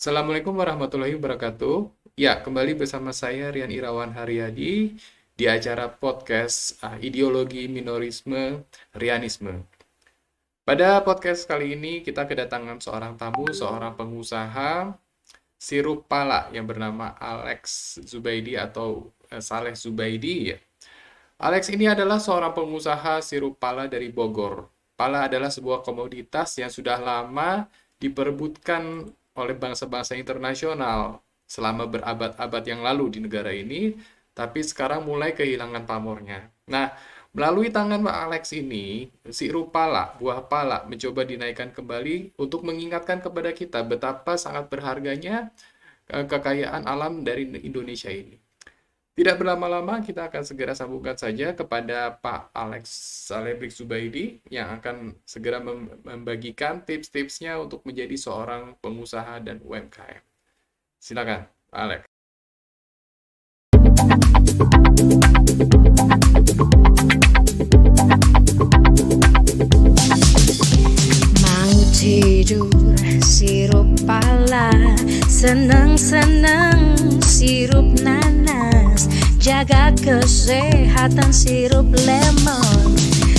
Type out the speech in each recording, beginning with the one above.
Assalamualaikum warahmatullahi wabarakatuh. Ya, kembali bersama saya Rian Irawan Haryadi di acara podcast Ideologi Minorisme Rianisme. Pada podcast kali ini kita kedatangan seorang tamu, seorang pengusaha sirup pala yang bernama Alex Zubaidi atau Saleh Zubaidi ya. Alex ini adalah seorang pengusaha sirup pala dari Bogor. Pala adalah sebuah komoditas yang sudah lama diperebutkan oleh bangsa-bangsa internasional selama berabad-abad yang lalu di negara ini, tapi sekarang mulai kehilangan pamornya. Nah, melalui tangan Pak Alex ini, sirup pala, buah pala mencoba dinaikkan kembali untuk mengingatkan kepada kita betapa sangat berharganya kekayaan alam dari Indonesia ini. Tidak berlama-lama, kita akan segera sambungkan saja kepada Pak Alex Salebrik Zubaidi yang akan segera membagikan tips-tipsnya untuk menjadi seorang pengusaha dan UMKM. Silakan, Pak Alex. Mau tidur sirup pala, seneng-seneng sirup nanas, jaga kesehatan sirup lemon.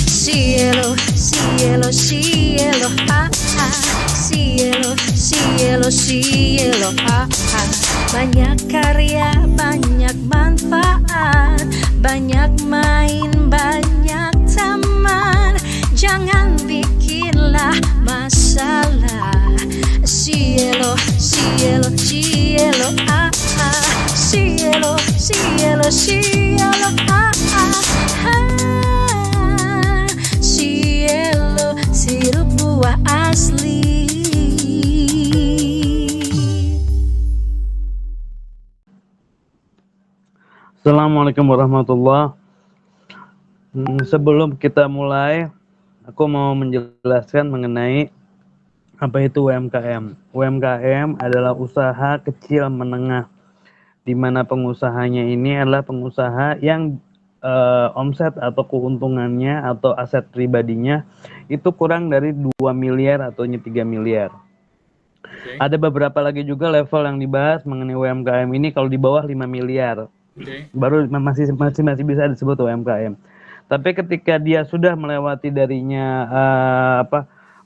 Cielo, cielo, cielo, ah ah, cielo, cielo, cielo, ah ah. Banyak karya, banyak manfaat, banyak main, banyak taman. Jangan bikinlah masalah. Cielo, cielo, cielo, ah ah, cielo, cielo, cielo, ah ah, ah. Cielo, sirup buah asli. Assalamualaikum warahmatullahi. Sebelum kita mulai, aku mau menjelaskan mengenai apa itu UMKM. UMKM adalah usaha kecil menengah, di mana pengusahanya ini adalah pengusaha yang omset atau keuntungannya atau aset pribadinya itu kurang dari 2 miliar atau 3 miliar. Okay. Ada beberapa lagi juga level yang dibahas mengenai UMKM ini kalau di bawah 5 miliar. Okay. Baru masih bisa disebut UMKM. Tapi ketika dia sudah melewati darinya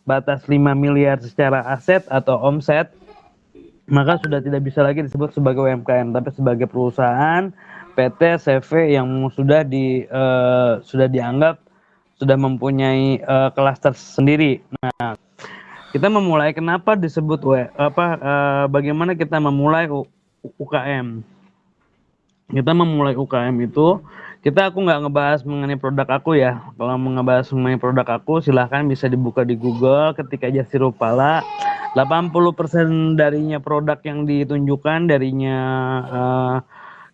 batas 5 miliar secara aset atau omset, maka sudah tidak bisa lagi disebut sebagai UMKM, tapi sebagai perusahaan PT CV yang sudah dianggap sudah mempunyai kelas tersendiri. Nah, kita memulai kenapa disebut bagaimana kita memulai UKM. Kita memulai UKM itu, aku nggak ngebahas mengenai produk aku ya. Kalau mau ngebahas mengenai produk aku, silahkan bisa dibuka di Google, ketik aja sirup pala. 80% darinya produk yang ditunjukkan darinya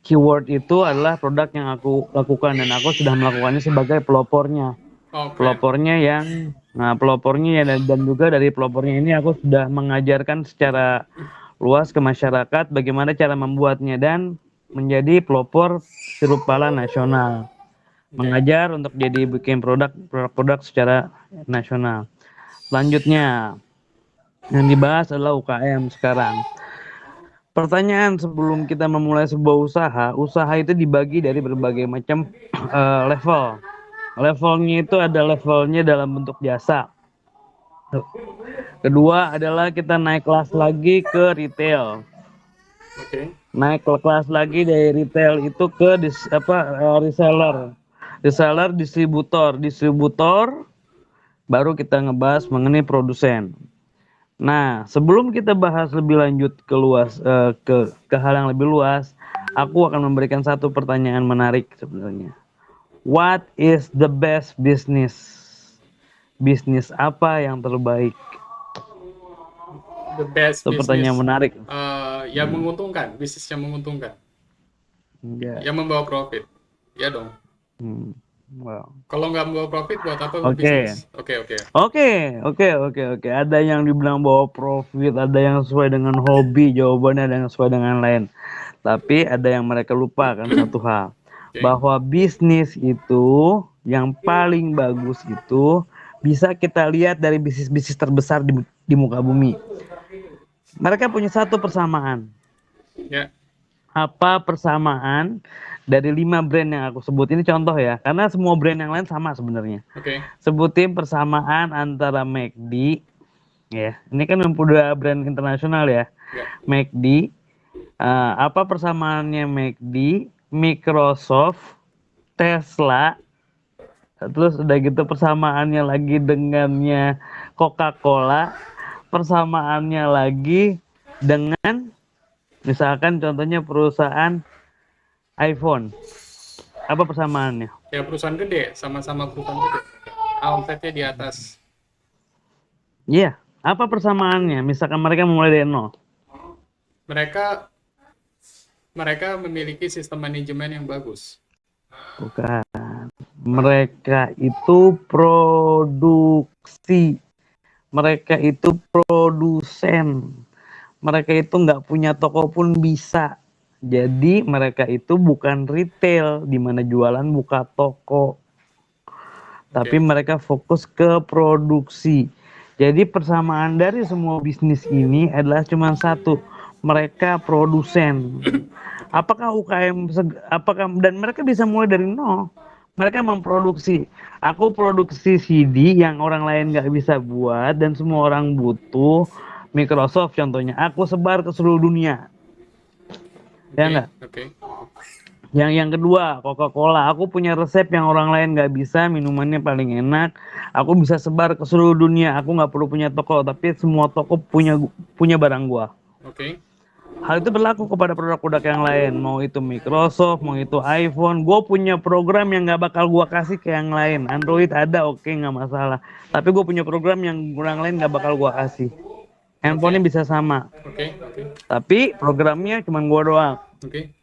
keyword itu adalah produk yang aku lakukan, dan aku sudah melakukannya sebagai pelopornya. Okay. Pelopornya ya, dan juga dari pelopornya ini aku sudah mengajarkan secara luas ke masyarakat bagaimana cara membuatnya dan menjadi pelopor sirup pala nasional. Mengajar untuk jadi bikin produk secara nasional. Selanjutnya yang dibahas adalah UKM sekarang. Pertanyaan sebelum kita memulai sebuah usaha itu dibagi dari berbagai macam level. Levelnya itu ada levelnya dalam bentuk jasa. Kedua adalah kita naik kelas lagi ke retail. Okay. Naik kelas lagi dari retail itu ke reseller, distributor, baru kita ngebahas mengenai produsen. Nah, sebelum kita bahas lebih lanjut ke hal yang lebih luas, aku akan memberikan satu pertanyaan menarik sebenarnya. What is the best business? Bisnis apa yang terbaik? The best Itu pertanyaan menarik. Yang menguntungkan, bisnis yang menguntungkan. Yeah. Yang membawa profit. Ya dong. Wow. Kalau nggak membawa profit, buat apa bisnis? Oke. Ada yang dibilang bawa profit, ada yang sesuai dengan hobi, jawabannya ada yang sesuai dengan lain. Tapi ada yang mereka lupakan satu hal. Bahwa bisnis itu yang paling bagus itu bisa kita lihat dari bisnis-bisnis terbesar di muka bumi. Mereka punya satu persamaan. Ya, Apa persamaan dari 5 brand yang aku sebut ini contoh ya, karena semua brand yang lain sama sebenarnya. oke. Sebutin persamaan antara McD, ya. Ini kan udah brand internasional ya. Ya, McD, apa persamaannya McD, Microsoft, Tesla, terus udah gitu persamaannya lagi dengannya Coca-Cola, persamaannya lagi dengan misalkan contohnya perusahaan iPhone. Apa persamaannya? ya perusahaan gede, sama-sama perusahaan gede. Omsetnya di atas. Iya, apa persamaannya? Misalkan mereka memulai dari nol. Mereka mereka memiliki sistem manajemen yang bagus. Bukan. Mereka itu produksi. Mereka itu produsen. Mereka itu nggak punya toko pun bisa. Jadi mereka itu bukan retail di mana jualan buka toko, tapi Oke. mereka fokus ke produksi. Jadi persamaan dari semua bisnis ini adalah cuma satu, mereka produsen. Apakah apakah dan mereka bisa mulai dari nol? Mereka memproduksi. Aku produksi CD yang orang lain nggak bisa buat dan semua orang butuh. Microsoft contohnya, aku sebar ke seluruh dunia. Ya Oke, nggak? oke. Yang kedua, Coca-Cola. Aku punya resep yang orang lain nggak bisa, minumannya paling enak. Aku bisa sebar ke seluruh dunia. Aku nggak perlu punya toko, tapi semua toko punya barang gua. Oke. Hal itu berlaku kepada produk-produk yang lain. Mau itu Microsoft, mau itu iPhone. Gue punya program yang nggak bakal gua kasih ke yang lain. Android ada, oke, nggak masalah. Tapi gue punya program yang orang lain nggak bakal gua kasih. Handphonenya bisa sama, Oke, oke. tapi programnya cuma gua doang. Oke.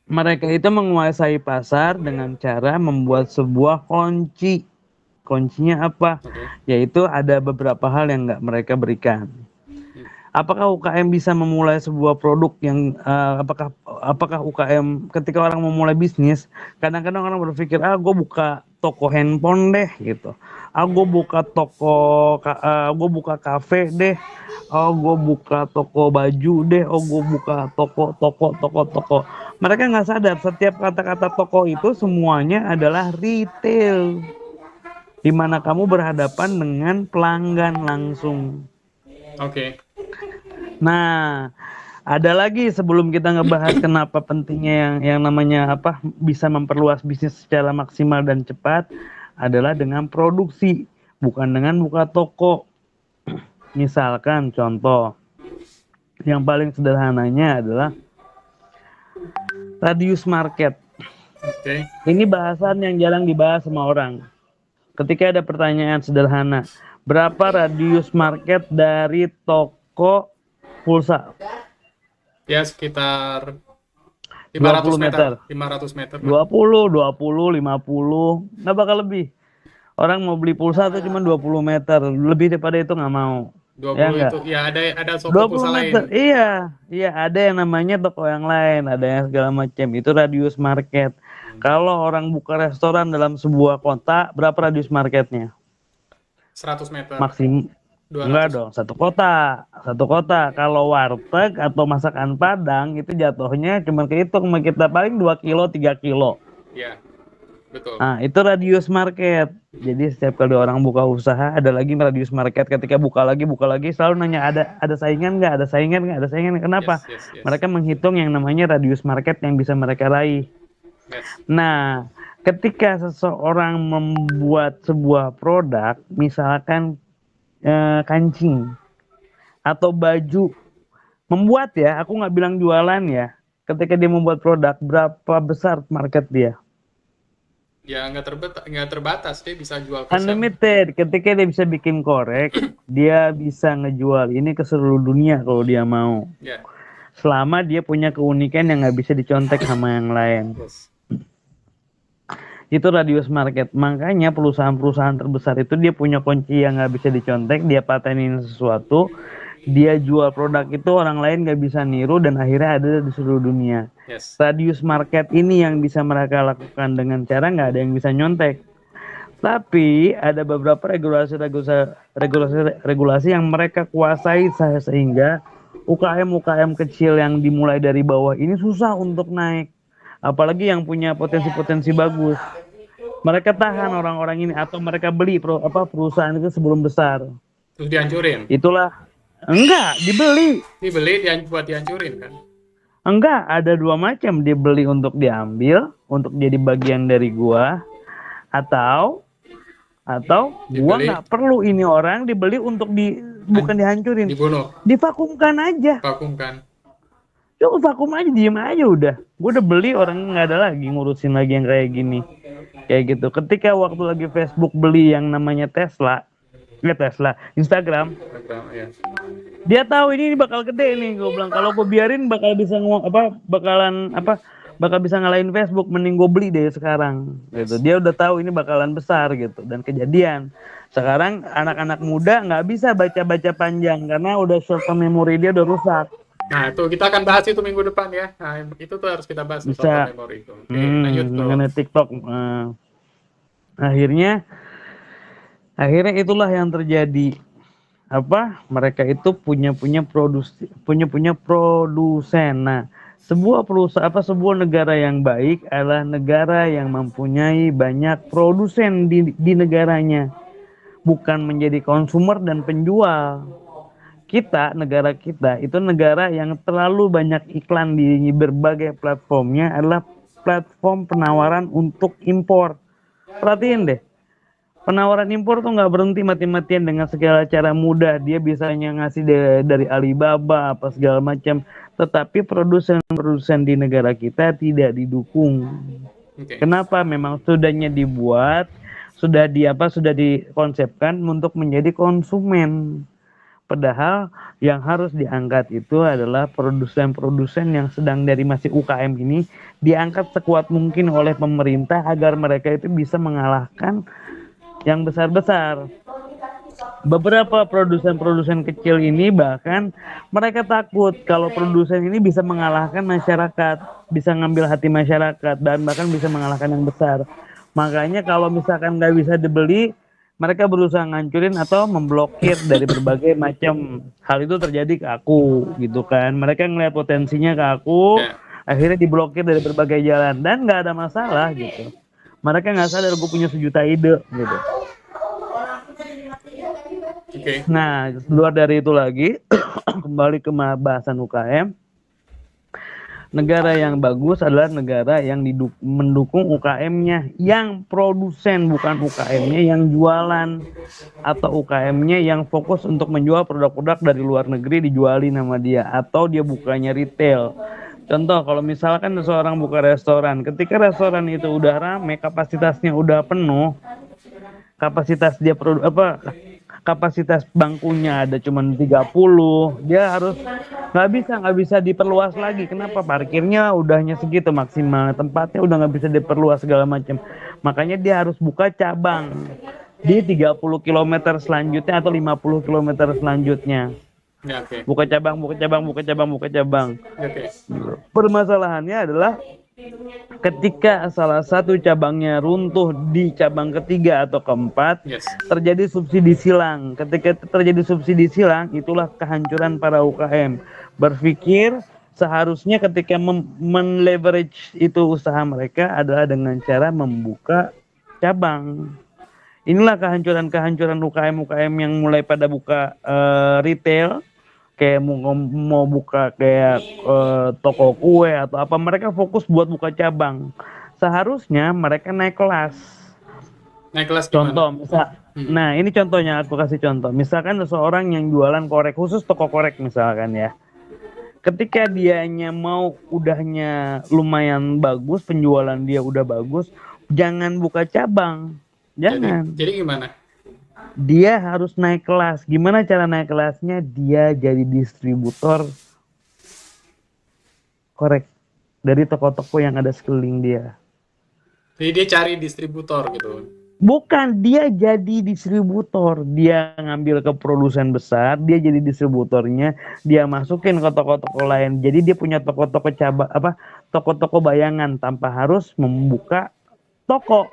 Mereka itu menguasai pasar dengan cara membuat sebuah kunci. Kuncinya apa? Oke. Yaitu ada beberapa hal yang nggak mereka berikan. Apakah UKM bisa memulai sebuah produk yang apakah UKM ketika orang memulai bisnis, kadang-kadang orang berpikir gue buka toko handphone deh gitu, gue buka gue buka kafe deh, gue buka toko baju deh, gue buka toko. Mereka nggak sadar setiap kata-kata toko itu semuanya adalah retail, di mana kamu berhadapan dengan pelanggan langsung. Oke. Nah, ada lagi sebelum kita ngebahas kenapa pentingnya yang namanya apa bisa memperluas bisnis secara maksimal dan cepat adalah dengan produksi, bukan dengan buka toko. Misalkan contoh yang paling sederhananya adalah radius market. Oke. Ini bahasan yang jarang dibahas sama orang. Ketika ada pertanyaan sederhana, berapa radius market dari toko pulsa? Ya sekitar 20 500 meter. 500 meter. 20, 50, nggak bakal lebih. Orang mau beli pulsa tuh cuma 20 meter, lebih daripada itu nggak mau. 20 Ya nggak? itu ya ada toko 20 pulsa meter, lain. iya ada yang namanya toko yang lain, ada yang segala macam. Itu radius market. Kalau orang buka restoran dalam sebuah kota, berapa radius marketnya? 100 meter. Maksimum. Enggak 200. dong, satu kota. Kalau warteg atau masakan Padang itu jatuhnya cuma kehitung sama kita paling 2 kilo, 3 kilo. Ya, betul. Nah, itu radius market. Jadi setiap kali orang buka usaha ada lagi radius market. Ketika buka lagi selalu nanya ada saingan nggak? Ada saingan nggak? Ada saingan nggak? Kenapa? Yes. Mereka menghitung yang namanya radius market yang bisa mereka raih. Yes. Nah, ketika seseorang membuat sebuah produk, misalkan kancing atau baju, membuat ya, aku nggak bilang jualan ya. Ketika dia membuat produk, berapa besar market dia? Ya nggak terbatas, dia bisa jual ke siapa. Unlimited. Ketika dia bisa bikin korek, dia bisa ngejual ini ke seluruh dunia kalau dia mau. Ya. Selama dia punya keunikan yang nggak bisa dicontek sama yang lain. Yes. Itu radius market. Makanya perusahaan-perusahaan terbesar itu dia punya kunci yang nggak bisa dicontek, dia patenin sesuatu, dia jual produk itu orang lain nggak bisa niru dan akhirnya ada di seluruh dunia. Yes. Radius market ini yang bisa mereka lakukan dengan cara nggak ada yang bisa nyontek. Tapi ada beberapa regulasi yang mereka kuasai sehingga UKM kecil yang dimulai dari bawah ini susah untuk naik. Apalagi yang punya potensi-potensi bagus. Mereka tahan orang-orang ini atau mereka beli perusahaan itu sebelum besar. Terus dihancurin. Itulah enggak dibeli. Dibeli buat dihancurin kan? Enggak, ada dua macam, dibeli untuk diambil, untuk jadi bagian dari gua, atau gua Dibeli, nggak perlu ini orang dibeli untuk bukan dihancurin, dibunuh, divakumkan aja. vakumkan. Coba vakum aja, diem aja udah. Gua udah beli, orang nggak ada lagi ngurusin lagi yang kayak gini. Kayak gitu. Ketika waktu lagi Facebook beli yang namanya Tesla, Instagram, Ya. dia tahu ini bakal gede nih. Gue bilang kalau gue biarin bakal bisa bakal bisa ngalahin Facebook, mending gue beli deh sekarang gitu. Dia udah tahu ini bakalan besar gitu, dan kejadian sekarang anak-anak muda nggak bisa baca-baca panjang karena udah short term memory dia udah rusak. Nah, itu kita akan bahas itu minggu depan ya. Nah, itu tuh harus kita bahas Bisa. short term memory itu. Oke, lanjut tuh. Mengenai TikTok. Akhirnya itulah yang terjadi. Mereka itu punya produsen. Nah, sebuah negara yang baik adalah negara yang mempunyai banyak produsen di negaranya, bukan menjadi konsumer dan penjual. Negara kita itu negara yang terlalu banyak iklan di berbagai platformnya, adalah platform penawaran untuk impor. Perhatiin deh, penawaran impor tuh nggak berhenti mati-matian dengan segala cara mudah. Dia bisanya ngasih dari Alibaba apa segala macam, tetapi produsen-produsen di negara kita tidak didukung. Oke. Kenapa? Memang sudahnya dibuat, sudah dikonsepkan untuk menjadi konsumen. Padahal yang harus diangkat itu adalah produsen-produsen yang sedang dari masih UKM ini, diangkat sekuat mungkin oleh pemerintah agar mereka itu bisa mengalahkan yang besar-besar. Beberapa produsen-produsen kecil ini bahkan mereka takut kalau produsen ini bisa mengalahkan masyarakat, bisa ngambil hati masyarakat, dan bahkan bisa mengalahkan yang besar. Makanya kalau misalkan nggak bisa dibeli, mereka berusaha ngancurin atau memblokir dari berbagai macam. Hal itu terjadi ke aku gitu kan. Mereka ngeliat potensinya ke aku, akhirnya diblokir dari berbagai jalan, dan nggak ada masalah gitu. Mereka nggak sadar gue punya sejuta ide gitu. Oke. Nah, luar dari itu lagi, kembali ke bahasan UKM. Negara yang bagus adalah negara yang mendukung UKM-nya yang produsen, bukan UKM-nya yang jualan, atau UKM-nya yang fokus untuk menjual produk-produk dari luar negeri dijualin sama dia, atau dia bukanya retail. Contoh, kalau misalkan seseorang buka restoran, ketika restoran itu udah rame, kapasitasnya udah penuh, kapasitas bangkunya ada cuma 30, dia harus nggak bisa diperluas lagi. Kenapa? Parkirnya udahnya segitu maksimal, tempatnya udah nggak bisa diperluas segala macam. Makanya dia harus buka cabang di 30 km selanjutnya atau 50 km selanjutnya. Ya, oke. Buka cabang. Oke. Permasalahannya adalah ketika salah satu cabangnya runtuh di cabang ketiga atau keempat, Yes. terjadi subsidi silang. Ketika terjadi subsidi silang, itulah kehancuran para UKM. Berpikir seharusnya ketika men-leverage itu usaha mereka adalah dengan cara membuka cabang. Inilah kehancuran UKM yang mulai pada buka retail, kayak mau buka kayak toko kue atau apa, mereka fokus buat buka cabang. Seharusnya mereka naik kelas. Naik kelas Contoh, gimana? nah ini contohnya, aku kasih contoh. Misalkan seseorang yang jualan korek, khusus toko korek misalkan ya. Ketika dianya mau udahnya lumayan bagus, penjualan dia udah bagus, jangan buka cabang. Jangan. Jadi gimana? Dia harus naik kelas. Gimana cara naik kelasnya? Dia jadi distributor korek dari toko-toko yang ada sekeliling dia. Jadi dia cari distributor gitu. Bukan, dia jadi distributor. Dia ngambil ke produsen besar, dia jadi distributornya, dia masukin ke toko-toko lain. Jadi dia punya toko-toko toko-toko bayangan tanpa harus membuka toko.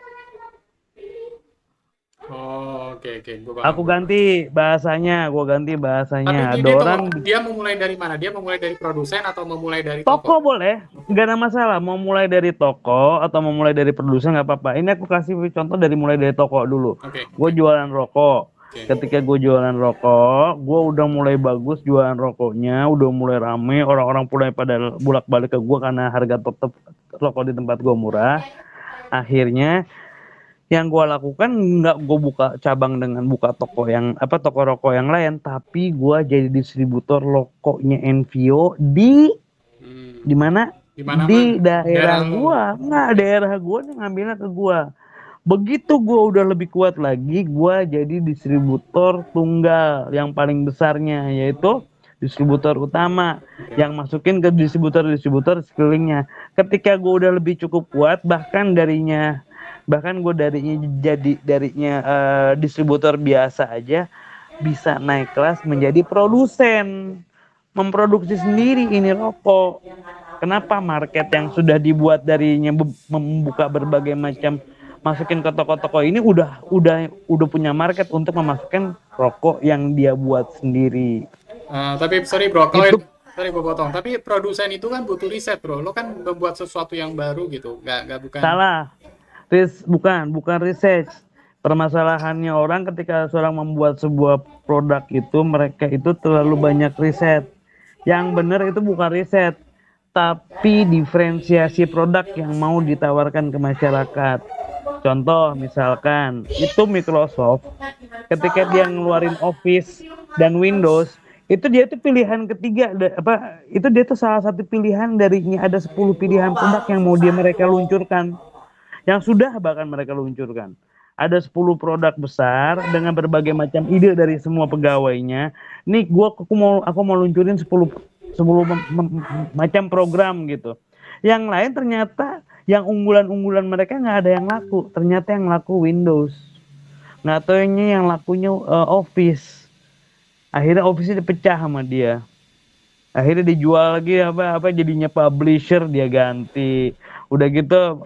Oh, oke. oke, gue paham. Aku ganti bahasanya, Tapi Ada gini tuh, orang dia memulai dari mana? Dia memulai dari produsen atau memulai dari toko toko? boleh, nggak ada masalah. Mau mulai dari toko atau mau mulai dari produsen nggak apa-apa. Ini aku kasih contoh dari mulai dari toko dulu. Oke, Gue oke, jualan rokok. oke. Ketika gue jualan rokok, gue udah mulai bagus jualan rokoknya, udah mulai rame. Orang-orang mulai pada bulak-balik ke gue karena harga tetap rokok di tempat gue murah. Akhirnya yang gue lakukan nggak gue buka cabang dengan buka toko rokok yang lain, tapi gue jadi distributor rokoknya Envio Hmm. di mana Di mana di daerah daerah lo? gua. Nggak, daerah gua nih ngambilnya ke gua. Begitu gua udah lebih kuat lagi, gua jadi distributor tunggal yang paling besarnya, yaitu distributor utama Oke. yang masukin ke distributor sekelilingnya. Ketika gua udah lebih cukup kuat, bahkan gue darinya distributor biasa aja bisa naik kelas menjadi produsen, memproduksi sendiri ini rokok. Kenapa? Market yang sudah dibuat darinya membuka berbagai macam, masukin ke toko-toko ini udah punya market untuk memasukkan rokok yang dia buat sendiri. Tapi sorry bro, kalau Itu sorry gue potong. Tapi produsen itu kan butuh riset bro. Lo kan membuat sesuatu yang baru gitu. Nggak bukan. salah. Bukan research. Permasalahannya orang ketika seorang membuat sebuah produk itu, mereka itu terlalu banyak riset. Yang benar itu bukan riset, tapi diferensiasi produk yang mau ditawarkan ke masyarakat. Contoh misalkan itu Microsoft ketika dia ngeluarin Office dan Windows, itu dia tuh pilihan ketiga itu dia tuh salah satu pilihan darinya ada 10 pilihan produk yang mau mereka luncurkan, yang sudah bahkan mereka luncurkan. Ada 10 produk besar dengan berbagai macam ide dari semua pegawainya. Nih aku mau luncurin 10 macam program gitu. Yang lain ternyata yang unggulan-unggulan mereka nggak ada yang laku. Ternyata yang laku Windows. Nggak taunya yang lakunya Office. Akhirnya Office-nya dipecah sama dia. Akhirnya dijual lagi apa jadinya publisher, dia ganti. Udah gitu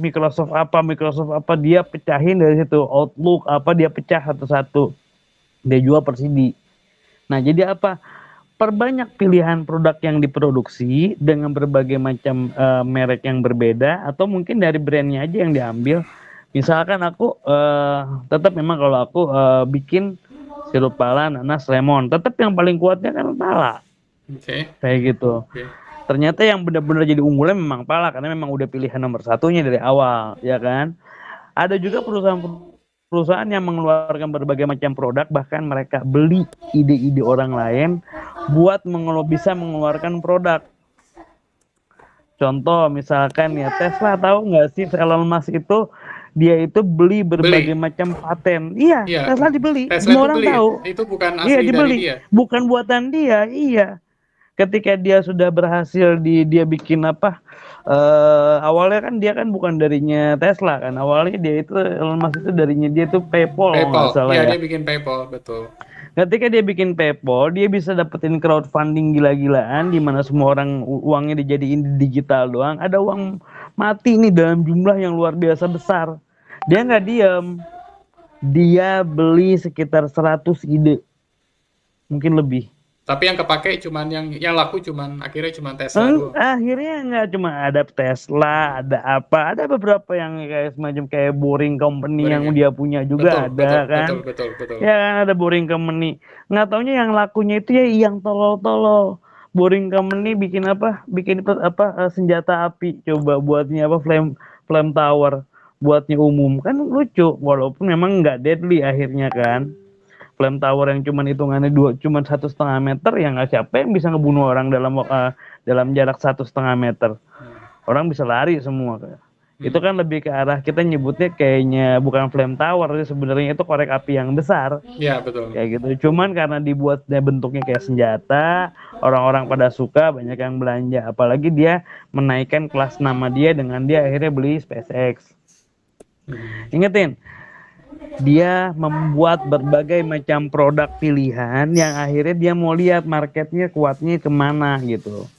Microsoft apa dia pecahin dari situ. Outlook apa dia pecah satu-satu. Dia jual per CD. Nah, jadi apa? Perbanyak pilihan produk yang diproduksi dengan berbagai macam merek yang berbeda, atau mungkin dari brandnya aja yang diambil. Misalkan aku tetap memang kalau aku bikin sirup pala, nanas, lemon, tetap yang paling kuatnya kan pala. Oke. Kayak gitu. Oke. Ternyata yang benar-benar jadi unggulan memang pala karena memang udah pilihan nomor satunya dari awal, ya kan? Ada juga perusahaan yang mengeluarkan berbagai macam produk, bahkan mereka beli ide-ide orang lain buat bisa mengeluarkan produk. Contoh misalkan ya Tesla, tahu nggak sih Elon Musk itu dia itu beli berbagai macam paten. Iya, Iya. Tesla dibeli. Tesla Semua itu orang beli. tahu. Itu bukan Iya, asli dari dibeli. dia. Bukan buatan dia. Iya. Ketika dia sudah berhasil dia bikin awalnya kan dia kan bukan darinya Tesla kan, awalnya dia itu Elon Musk itu darinya dia tuh PayPal kalau PayPal. nggak salah Iya, ya. dia bikin PayPal, betul. Ketika dia bikin PayPal, dia bisa dapetin crowdfunding gila-gilaan di mana semua orang uangnya dijadiin digital doang. Ada uang mati nih dalam jumlah yang luar biasa besar. Dia nggak diem, dia beli sekitar 100 ide, mungkin lebih. Tapi yang kepake cuman yang laku akhirnya cuman Tesla doang. Akhirnya nggak cuma ada Tesla, ada beberapa yang kayak semacam kayak Boring Company yang dia punya juga ada kan. Betul. Ya kan, ada Boring Company. Nggak taunya yang lakunya itu ya yang tolol-tolol. Boring Company bikin senjata api, coba buatnya flame tower, buatnya umum kan lucu, walaupun memang nggak deadly akhirnya kan. Flame tower yang cuman hitungannya cuman 1,5 meter, yang nggak siapa yang bisa ngebunuh orang dalam jarak 1,5 meter. Orang bisa lari semua. Itu kan lebih ke arah kita nyebutnya kayaknya bukan flame tower, sebenarnya itu korek api yang besar. Iya, betul. Kayak gitu. Cuman karena dibuatnya bentuknya kayak senjata, orang-orang pada suka, banyak yang belanja. Apalagi dia menaikkan kelas nama dia dengan dia akhirnya beli SpaceX. Ingetin, dia membuat berbagai macam produk pilihan yang akhirnya dia mau lihat marketnya kuatnya kemana gitu.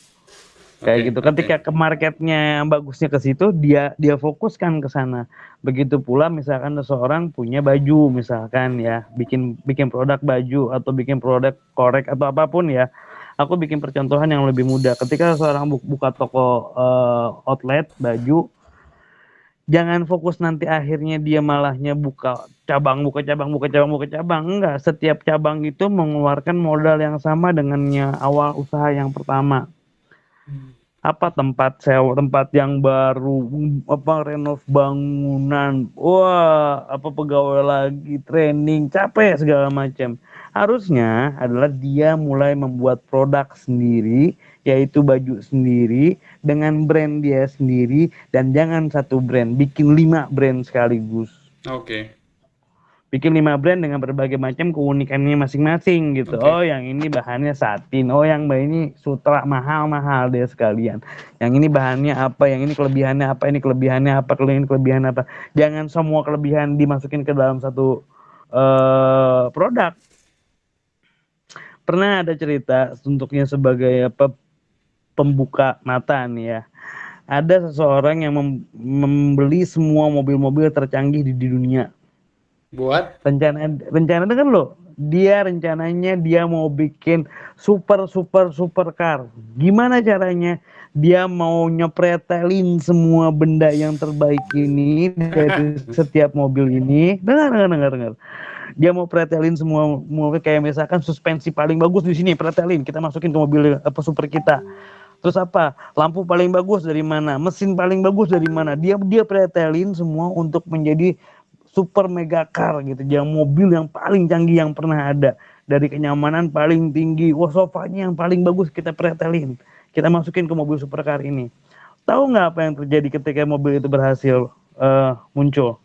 Kayak Oke, gitu. oke. Ketika ke marketnya bagusnya ke situ, dia fokuskan ke sana. Begitu pula misalkan seseorang punya baju misalkan ya, bikin bikin produk baju atau bikin produk korek atau apapun ya. Aku bikin percontohan yang lebih mudah. Ketika seseorang buka toko outlet baju, jangan fokus nanti akhirnya dia malahnya buka cabang, buka cabang, buka cabang, buka cabang. Enggak, setiap cabang itu mengeluarkan modal yang sama dengannya awal usaha yang pertama. Hmm. Apa tempat sewa, tempat yang baru, apa renov bangunan, wah apa pegawai lagi, training, capek segala macam. Harusnya adalah dia mulai membuat produk sendiri, yaitu baju sendiri dengan brand dia sendiri, dan jangan satu brand, bikin 5 brand sekaligus. Oke, Bikin 5 brand dengan berbagai macam keunikannya masing-masing gitu. Oh, oke. yang ini bahannya satin. Oh, yang ini sutra mahal-mahal deh sekalian. Yang ini bahannya apa? Yang ini kelebihannya apa? Ini kelebihannya apa? Ini kelebihan apa? Jangan semua kelebihan dimasukin ke dalam satu produk. Pernah ada cerita untuknya sebagai apa pembuka mata nih ya. Ada seseorang yang membeli semua mobil-mobil tercanggih di dunia. Buat? Rencana kan lo, dia rencananya dia mau bikin super car. Gimana caranya? Dia mau nyepretelin semua benda yang terbaik ini dari setiap mobil ini. Dengar. Dia mau pretelin semua mobil, kayak misalkan suspensi paling bagus di sini, pretelin, kita masukin ke mobil apa super kita. Terus apa? Lampu paling bagus dari mana? Mesin paling bagus dari mana? Dia pretelin semua untuk menjadi super mega car gitu. Yang mobil yang paling canggih yang pernah ada. Dari kenyamanan paling tinggi. Wah, sofanya yang paling bagus kita pretelin. Kita masukin ke mobil supercar ini. Tahu nggak apa yang terjadi ketika mobil itu berhasil muncul?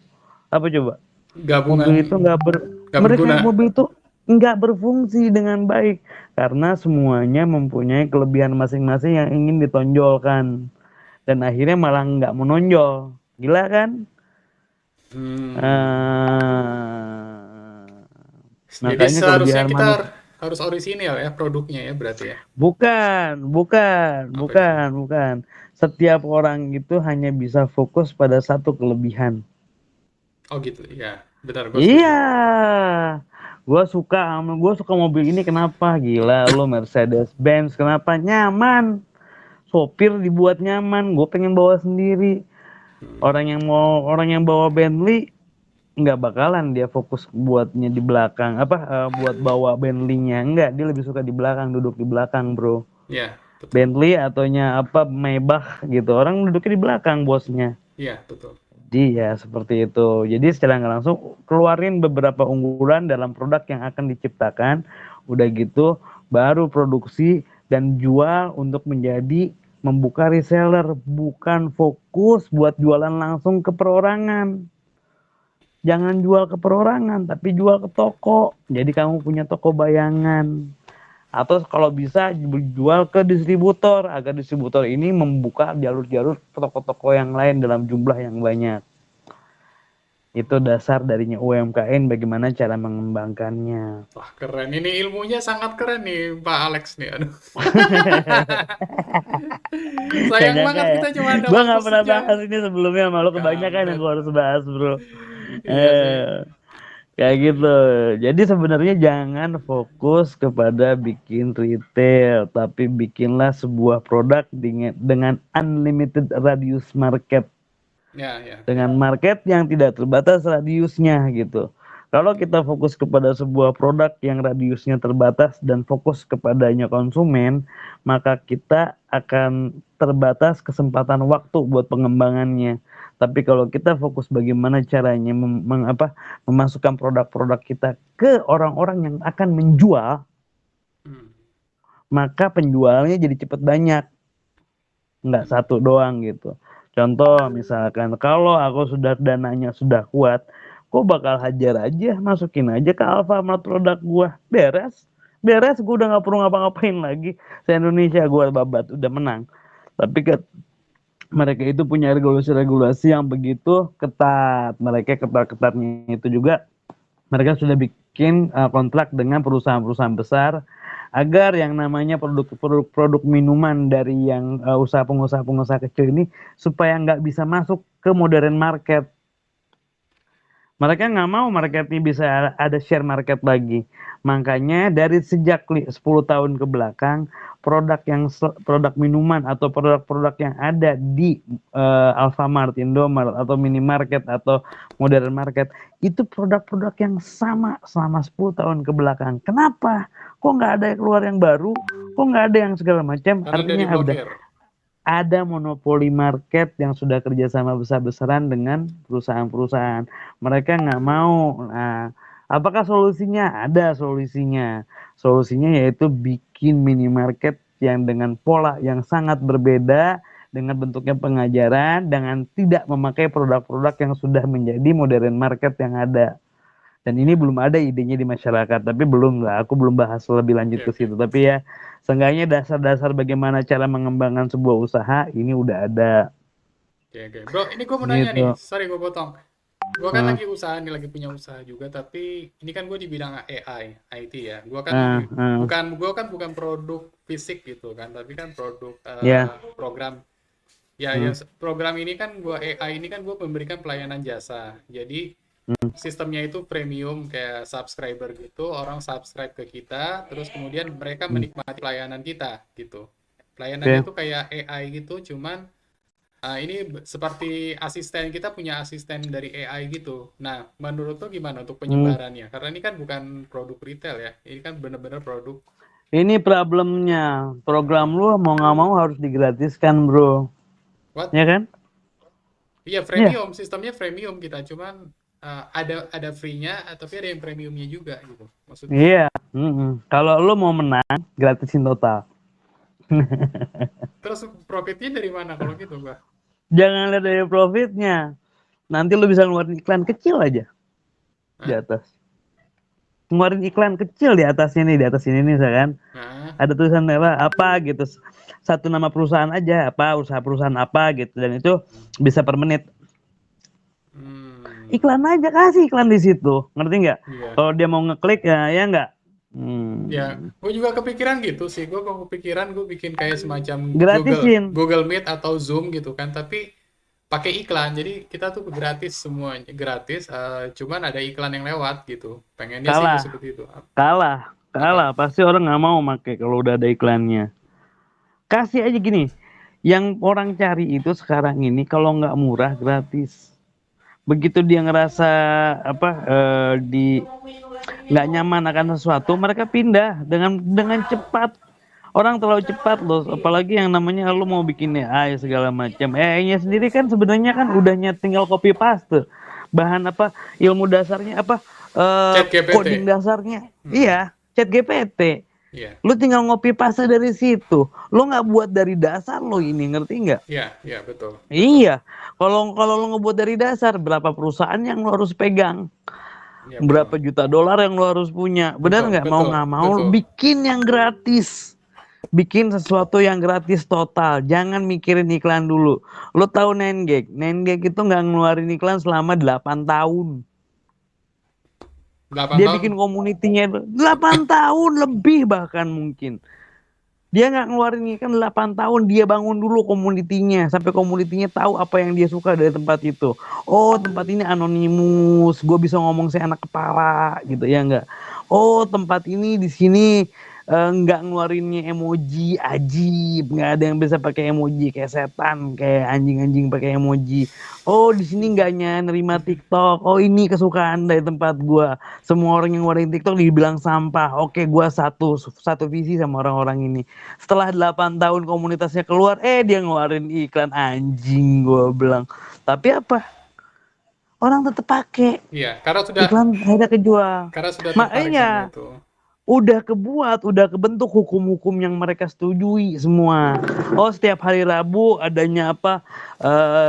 Apa coba? Gabungan Mobil itu nggak berguna. mobil itu nggak berfungsi dengan baik karena semuanya mempunyai kelebihan masing-masing yang ingin ditonjolkan dan akhirnya malah nggak menonjol. Gila kan? Hmm. Ah, Jadi makanya seharusnya kelebihan kita manusia. harus orisinil ya produknya ya berarti ya. Bukan, Apa itu? bukan. Setiap orang itu hanya bisa fokus pada satu kelebihan. Oh gitu. Ya, benar gue setuju. Iya, gue suka mobil ini kenapa? Gila lo, Mercedes Benz kenapa? Nyaman, sopir dibuat nyaman. Gue pengen bawa sendiri. Orang yang bawa Bentley nggak bakalan dia fokus buatnya di belakang buat bawa Bentley-nya, enggak, dia lebih suka di belakang, duduk di belakang bro. Ya, betul. Bentley ataunya apa Maybach gitu, orang duduknya di belakang bosnya. Iya, betul. Jadi ya seperti itu. Jadi secara nggak langsung keluarin beberapa unggulan dalam produk yang akan diciptakan. Udah gitu baru produksi dan jual untuk menjadi membuka reseller, bukan fokus buat jualan langsung ke perorangan. Jangan jual ke perorangan, tapi jual ke toko. Jadi kamu punya toko bayangan. Atau kalau bisa jual ke distributor, agar distributor ini membuka jalur-jalur toko-toko yang lain dalam jumlah yang banyak. Itu dasar darinya UMKM, bagaimana cara mengembangkannya. Wah, keren. Ini ilmunya sangat keren nih, Pak Alex nih. Aduh. Gak Sayang nyangka banget ya. kita cuma ada Gue waktu gak pernah sejam. bahas ini sebelumnya, malu kebanyakan yang Kampret. gue harus bahas bro. Iya sih. Eh, Kayak gitu. Jadi sebenarnya jangan fokus kepada bikin retail, tapi bikinlah sebuah produk dengan unlimited radius market. Ya, ya. Dengan market yang tidak terbatas radiusnya gitu. Kalau kita fokus kepada sebuah produk yang radiusnya terbatas dan fokus kepadanya konsumen, maka kita akan terbatas kesempatan waktu buat pengembangannya. Tapi kalau kita fokus bagaimana caranya memasukkan produk-produk kita ke orang-orang yang akan menjual, Hmm. maka penjualnya jadi cepat banyak, nggak satu doang gitu. Contoh misalkan kalau aku sudah dananya sudah kuat, kok bakal hajar aja, masukin aja ke Alfamart produk gua, beres, gua udah nggak perlu ngapa-ngapain lagi. Se-Indonesia gua babat, udah menang. Tapi mereka itu punya regulasi-regulasi yang begitu ketat. Mereka ketat-ketatnya itu juga mereka sudah bikin kontrak dengan perusahaan-perusahaan besar agar yang namanya produk minuman dari yang usaha pengusaha kecil ini supaya nggak bisa masuk ke modern market. Mereka nggak mau marketnya bisa ada share market lagi. Makanya dari sejak 10 tahun ke belakang, produk minuman atau produk-produk yang ada di Alfamart, Indomaret atau minimarket atau modern market itu produk-produk yang sama selama 10 tahun ke belakang. Kenapa? Kok nggak ada yang keluar yang baru? Kok nggak ada yang segala macam? Karena udah Artinya udah diblokir. ada monopoli market yang sudah kerjasama besar-besaran dengan perusahaan-perusahaan. Mereka nggak mau. Nah, apakah solusinya? Ada solusinya. Solusinya yaitu bikin minimarket yang dengan pola yang sangat berbeda, dengan bentuknya pengajaran, dengan tidak memakai produk-produk yang sudah menjadi modern market yang ada. Dan ini belum ada idenya di masyarakat, tapi belum lah. Aku belum bahas lebih lanjut Oke, ke oke. situ. Tapi ya, seenggaknya dasar-dasar bagaimana cara mengembangkan sebuah usaha ini udah ada Oke, oke. Bro, ini gue mau nanya nih. gitu. Sorry gue potong. Gue kan Nah, lagi usaha nih, lagi punya usaha juga, tapi ini kan gue di bidang AI, IT ya. nah, Gue kan bukan produk fisik gitu kan, tapi kan produk ya, program. Ya, hmm, program ini kan gue AI ini kan gue memberikan pelayanan jasa. Jadi hmm, sistemnya itu premium kayak subscriber gitu, orang subscribe ke kita, terus kemudian mereka hmm, menikmati pelayanan kita gitu. Pelayanannya oke. itu kayak AI gitu, cuman ini seperti asisten, kita punya asisten dari AI gitu. Nah, menurut lo gimana untuk Hmm. penyebarannya? Karena ini kan bukan produk retail ya, ini kan bener-bener produk Ini problemnya. Program lu mau nggak mau harus digratiskan, bro. what? Ya kan? Iya, Ya, freemium, sistemnya freemium kita, cuman ada free-nya, tapi ada yang premiumnya juga gitu. Maksud gua. iya. Kalau lu mau menang, gratisin total. Terus profitnya dari mana kalau gitu, gua? Jangan lihat dari profitnya. Nanti lu bisa ngeluarin iklan kecil aja di Hah? atas. Ngeluarin iklan kecil di atasnya nih, di atas ini nih, misalkan. Nah, Ada tulisan apa gitu, satu nama perusahaan aja, apa usaha perusahaan apa gitu, dan itu bisa per menit. hmm, Iklan aja, kasih iklan di situ, ngerti nggak? iya. Kalau dia mau ngeklik ya, ya nggak. Ya, hmm, gue juga kepikiran gitu sih. Gue kok kepikiran gue bikin kayak semacam Google Gratisin. Google Meet atau Zoom gitu kan, tapi pakai iklan. Jadi kita tuh gratis semuanya, gratis. Cuman ada iklan yang lewat gitu. Pengennya sih gue kalah seperti itu. kalah Apa? kalah pasti orang nggak mau pakai kalau udah ada iklannya. Kasih aja gini, yang orang cari itu sekarang ini kalau nggak murah gratis. Begitu dia ngerasa apa di nggak nyaman akan sesuatu, mereka pindah dengan cepat. Orang terlalu cepat loh, apalagi yang namanya lu mau bikin AI segala macam. AI-nya sendiri kan sebenarnya kan udahnya tinggal copy paste. Bahan apa, ilmu dasarnya apa, Chat coding GPT. dasarnya. Hmm, Iya, chat GPT. iya, Lu tinggal ngopi paste dari situ. Lu nggak buat dari dasar lo ini, ngerti nggak? iya, iya, betul, betul. Iya, kalau kalau lo ngebuat dari dasar, berapa perusahaan yang lo harus pegang, Iya, berapa betul. juta dolar yang lo harus punya, benar Betul, betul, nggak mau, betul. bikin yang gratis, bikin sesuatu yang gratis total, jangan mikirin iklan dulu. Lo tahu Nine Gag itu nggak ngeluarin iklan selama 8 tahun. 8 Dia tahun. bikin komunitinya itu 8 tahun lebih bahkan mungkin. Dia nggak ngeluarin iklan 8 tahun, dia bangun dulu komunitinya sampai komunitinya tahu apa yang dia suka dari tempat itu. Oh, tempat ini anonimus, gue bisa ngomong seenak kepala gitu ya enggak. Oh, tempat ini di sini nggak ngeluarinnya emoji ajib, nggak ada yang bisa pakai emoji kayak setan, kayak anjing-anjing pakai emoji. Oh, di sini nggak nerima TikTok. Oh, ini kesukaan dari tempat gua. Semua orang yang ngeluarin TikTok dibilang sampah. Oke, gua satu satu visi sama orang-orang ini. Setelah 8 tahun komunitasnya keluar, dia ngeluarin iklan anjing, gua bilang. Tapi apa? Orang tetap pakai. Iya, Iklan akhirnya kejual. karena sudah tertarik sama Makanya itu. udah kebuat, udah kebentuk hukum-hukum yang mereka setujui semua. Oh, setiap hari Rabu adanya apa?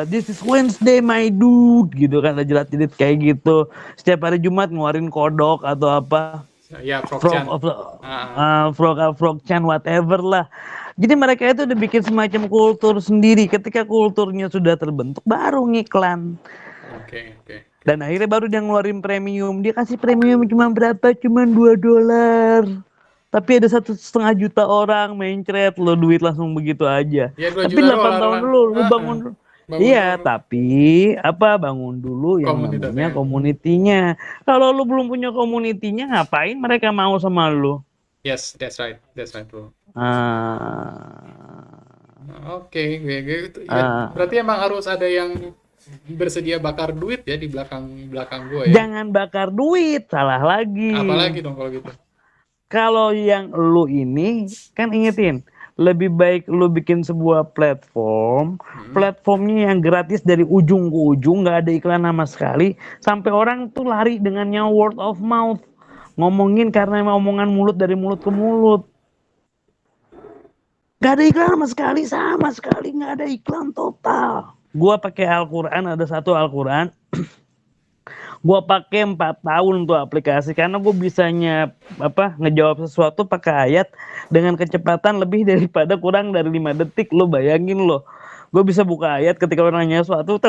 This is Wednesday, my dude, gitu kan, ada jelat-jelit kayak gitu. Setiap hari Jumat ngeluarin kodok atau apa? Ya, Frog Frogchan. of Ah, frog chan whatever lah. Jadi mereka itu udah bikin semacam kultur sendiri. Ketika kulturnya sudah terbentuk, baru ngiklan. oke, oke, oke. Dan akhirnya baru dia ngeluarin premium. Dia kasih premium cuma berapa? Cuma $2. tapi ada 1,5 juta orang mencret lo duit langsung begitu aja. Ya 2 Tapi juta 8 tahun dolar. dulu lu Heeh. bangun. Bangun Iya, dulu tapi bangun dulu yang namanya komunitasnya. komunitinya. Kalau lu belum punya komunitinya, ngapain mereka mau sama lu? Yes, that's right. That's right, bro. Ah, Oke, gitu. Ya, ah. berarti emang harus ada yang bersedia bakar duit ya di belakang gua ya. Jangan bakar duit, salah lagi. Apalagi dong kalau gitu. Kalau yang lu ini, kan ingetin, lebih baik lu bikin sebuah platformnya yang gratis dari ujung ke ujung, nggak ada iklan sama sekali, sampai orang tuh lari dengannya word of mouth, ngomongin karena emang omongan mulut dari mulut ke mulut. Nggak ada iklan sama sekali nggak ada iklan total. Gua pakai Al-Quran, ada satu Al-Quran, gua pakai 4 tahun tuh aplikasi karena gue bisanya ngejawab sesuatu pakai ayat dengan kecepatan lebih daripada kurang dari 5 detik. Lo bayangin lo, gue bisa buka ayat ketika orang nanya sesuatu,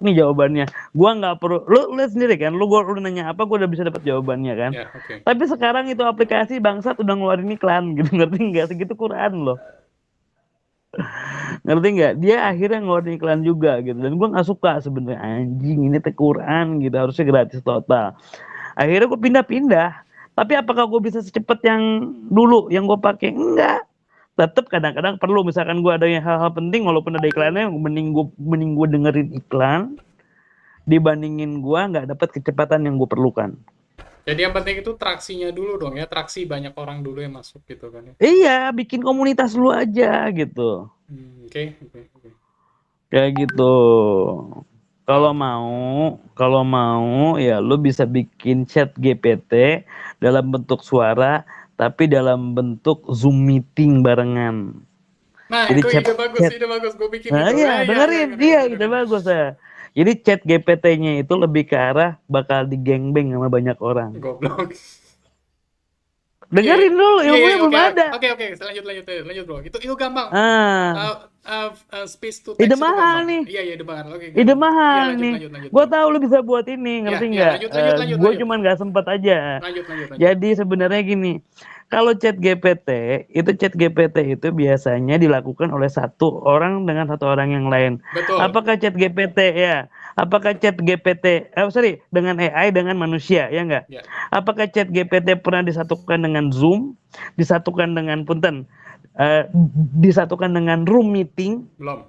nih jawabannya. Gua nggak perlu, lo lihat sendiri kan, lu nanya apa, gue udah bisa dapat jawabannya kan. Ya, oke. Tapi sekarang itu aplikasi bangsat udah ngeluarin iklan gitu, ngerti nggak? Segitu Quran loh. Ngerti nggak? Dia akhirnya ngeluarin iklan juga gitu, dan gue nggak suka sebenarnya, anjing ini teh Quran gitu, harusnya gratis total. Akhirnya gue pindah-pindah, tapi apakah gue bisa secepat yang dulu yang gue pakai? Enggak, tetap kadang-kadang perlu, misalkan gue ada yang hal-hal penting walaupun ada iklannya, mending gue dengerin iklan dibandingin gue nggak dapat kecepatan yang gue perlukan. Jadi yang penting itu traksinya dulu dong ya, traksi banyak orang dulu yang masuk gitu kan ya. Iya, bikin komunitas lu aja gitu. Oke. Kayak gitu. Kalau mau ya lu bisa bikin chat GPT dalam bentuk suara, tapi dalam bentuk Zoom meeting barengan. Nah, Jadi itu chat. ide bagus. Gue bikin Nah, itu. iya, dengerin, ide bagus ya. Jadi chat GPT-nya itu lebih ke arah bakal digengbeng sama banyak orang. Goblok. Dengerin dulu, ilmunya belum Oke. ada. Oke, lanjut bro. Itu gampang. Space to Ide text itu mahal gampang. nih. Iya, ide mahal. Oke. Ide mahal nih. Lanjut. Gue tahu lu bisa buat ini, ngerti Iya, nggak? lanjut. Gue cuman nggak sempet aja. Lanjut. Jadi sebenarnya gini, kalau chat GPT itu biasanya dilakukan oleh satu orang dengan satu orang yang lain. Betul. Apakah chat GPT dengan AI dengan manusia, ya enggak? Ya. Apakah chat GPT pernah disatukan dengan Zoom, disatukan dengan disatukan dengan room meeting? Belum.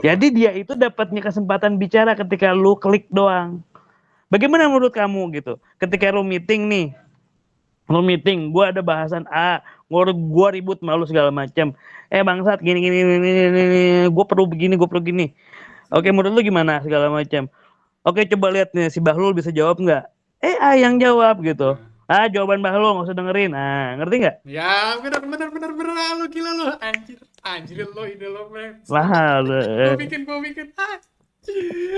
Jadi dia itu dapatnya kesempatan bicara ketika lu klik doang. Bagaimana menurut kamu gitu? Ketika room meeting, gue ada bahasan A, gue ribut malu segala macam. Bangsat gini, gue perlu begini. Oke, menurut lu gimana segala macam? Oke, coba lihat nih si Bahlul bisa jawab nggak? AI yang jawab gitu. Jawaban Bahlul nggak usah dengerin. Ngerti nggak? Ya, bener. Lo gila lo, anjir lo ide lo, men. Mahal. Gue bikin.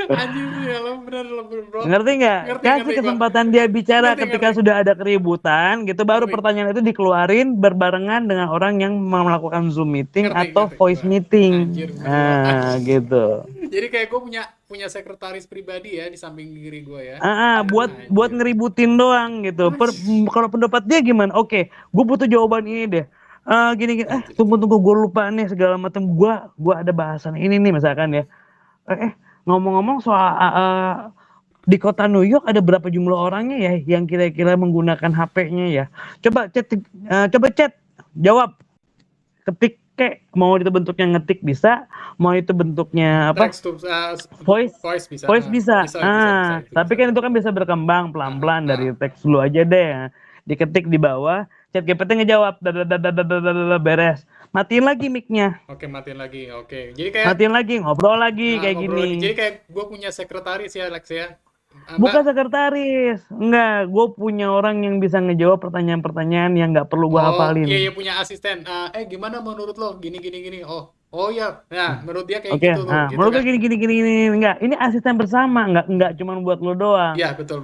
Anjir ya lo bener bro. Ngerti nggak? Kasih kesempatan dia bicara ketika sudah ada keributan gitu, baru pertanyaan itu dikeluarin berbarengan dengan orang yang melakukan Zoom meeting atau voice meeting. Anjir, gitu. Jadi kayak gue punya sekretaris pribadi ya di samping diri gue ya. Buat ngeributin doang gitu. Kalau pendapat dia gimana? Oke, gue butuh jawaban ini deh. Gini. Tunggu gue lupa nih segala macam. Gue ada bahasan ini nih misalkan ya. Ngomong-ngomong soal di kota New York ada berapa jumlah orangnya ya yang kira-kira menggunakan HP-nya ya? Coba chat jawab, ketik kek, mau itu bentuknya ngetik bisa, mau itu bentuknya apa? Voice bisa. Bisa. Tapi kan itu kan bisa berkembang pelan-pelan dari teks lu aja deh. Diketik di bawah, chat GPT ngejawab, beres. Matiin lagi mic-nya. Oke, matiin lagi. Oke. Jadi kayak matiin lagi, ngobrol lagi kayak gini. Jadi kayak gue punya sekretaris ya, Lex ya. Bukan sekretaris. Enggak, gue punya orang yang bisa ngejawab pertanyaan-pertanyaan yang nggak perlu gue hafalin. Iya, punya asisten. Gimana menurut lo? Gini. Oh ya. Nah, menurut dia kayak gitu tuh. Menurut lo gini. Enggak, ini asisten bersama, enggak cuma buat lo doang. Iya, betul.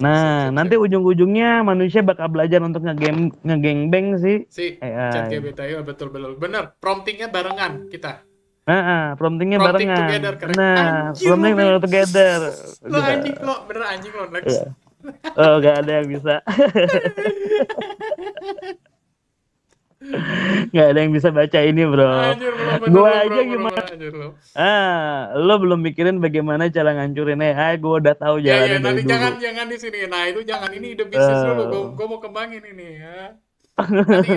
Nah, nanti ujung-ujungnya manusia bakal belajar untuk ngegengbeng si ChatGPT. Ya, betul. Bener. Promptingnya barengan kita. Promptingnya barengan. Together, prompting together. Lo anjing lo, bener anjing lo, Lex. Gak ada yang bisa. Nggak ada yang bisa baca ini bro. Anjir belum bener Gua lo bro, aja bro, gimana? anjir lo. Lo belum mikirin bagaimana cara ngancurin AI. Gue udah tahu Ya ya jalannya dari nanti dulu. jangan di sini. Nah itu jangan, ini ide bisnis dulu. Eh, Gue mau kembangin ini ya. Nanti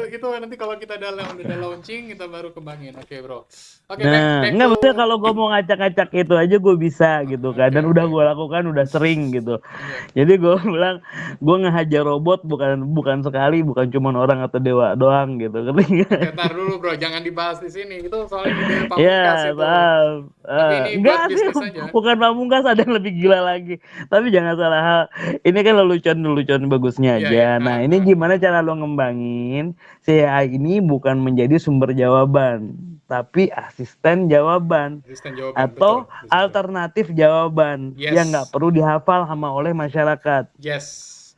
itu nanti kalau kita udah launching kita baru kembangin. Oke bro. Oke, Nah, back nggak to. maksudnya kalau gue mau ngacak-ngacak itu aja gue bisa gitu kan, Oke dan udah oke. gue lakukan udah sering gitu. Iya. Jadi gue bilang gue ngehajar robot bukan bukan sekali, bukan cuma orang atau dewa doang gitu, ngerti Oke, nggak? ntar dulu bro, jangan dibahas di sini. Itu soalnya ide pamungkas Ya, itu. maaf. Tapi ini Enggak buat sih, bisnis aja. bukan pamungkas, ada yang lebih gila lagi. Tapi jangan salah hal. Ini kan lelucon-lelucon bagusnya Iya ya. aja. Nah, ini gimana cara lo ngembangin si AI ini bukan menjadi sumber jawaban, tapi asisten jawaban Asisten jawaban, betul. atau Di situ. alternatif jawaban yang nggak Yes. perlu dihafal sama oleh masyarakat. Yes.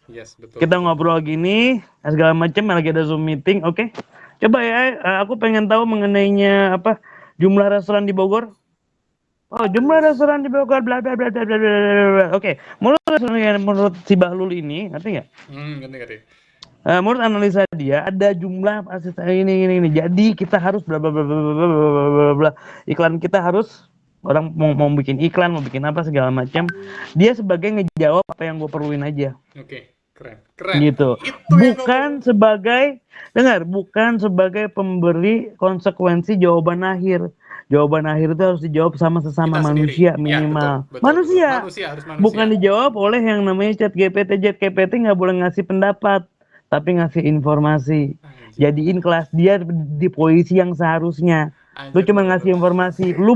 Yes, betul Kita betul. ngobrol gini, segala macam, lagi ada Zoom meeting, oke? Coba ya, aku pengen tahu mengenainya apa jumlah restoran di Bogor. Oh, jumlah restoran di Bogor, bla bla bla bla bla bla bla, bla. Oke, menurut si Bahlul ini, ngerti nggak? Ngerti. Menurut analisa dia ada jumlah asisten ini. Jadi kita harus bla bla bla bla bla bla bla bla bla. Iklan kita harus, orang mau bikin iklan, mau bikin apa segala macam. Dia sebagai ngejawab apa yang gue perluin aja. Oke, keren. Keren. Gitu. Itu yang gue mau. Bukan sebagai pemberi konsekuensi jawaban akhir. Jawaban akhir itu harus dijawab sama sesama Kita sendiri. manusia Ya, betul, minimal. betul, betul. Manusia. Manusia harus Bukan manusia. dijawab oleh yang namanya chat GPT. Chat GPT nggak boleh ngasih pendapat, tapi ngasih informasi. Anjir. Jadiin kelas dia di posisi yang seharusnya. Lu Anjir, cuma bener ngasih loh. informasi. Lu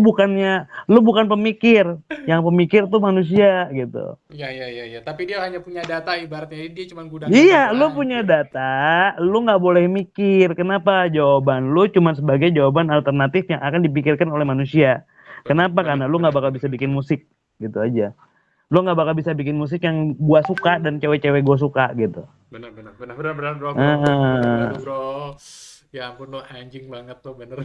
bukan pemikir. Yang pemikir tuh manusia gitu. Ya. Tapi dia hanya punya data ibaratnya. Jadi dia cuma gudang data Iya, lu doang. punya data, lu nggak boleh mikir. Kenapa? Jawaban lu cuma sebagai jawaban alternatif yang akan dipikirkan oleh manusia. Kenapa? Karena lu nggak bakal bisa bikin musik, gitu aja. Lu nggak bakal bisa bikin musik yang gua suka dan cewek-cewek gua suka, gitu. Bener bro. Bener Ah, tuh bro. Ya ampun lo, anjing banget lo, bener.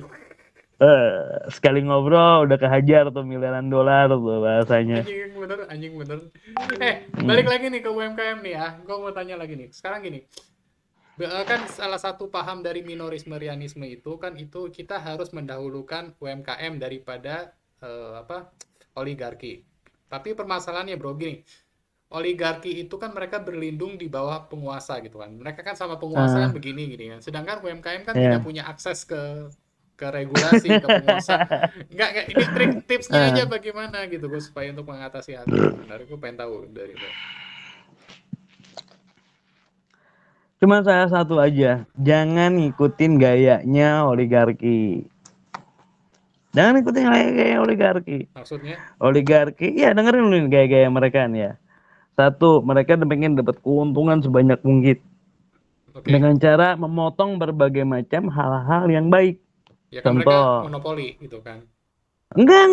sekali ngobrol udah kehajar tuh miliaran dolar tuh bahasanya. Anjing bener. Balik Hmm. lagi nih ke UMKM nih ya. Gue mau tanya lagi nih. Sekarang gini, kan salah satu paham dari minorisme rianisme itu kan itu kita harus mendahulukan UMKM daripada oligarki. Tapi permasalahannya bro gini, oligarki itu kan mereka berlindung di bawah penguasa gitu kan. Mereka kan sama penguasa kan Ah, begini gini kan. Sedangkan UMKM kan tidak ya. punya akses ke regulasi, ke penguasa. Enggak, ini trik tipsnya aja Ah. bagaimana gitu gue supaya untuk mengatasi hal itu sebenarnya gue pengen tahu dari lo. Cuma salah satu aja, jangan ngikutin gayanya oligarki. Jangan ikutin gaya oligarki. Maksudnya? Oligarki, ya dengerin dulu nih gaya-gaya mereka nih ya. Satu, mereka pengen dapat keuntungan sebanyak mungkin Oke. dengan cara memotong berbagai macam hal-hal yang baik. Ya kan mereka Contoh, monopoli gitu kan. enggak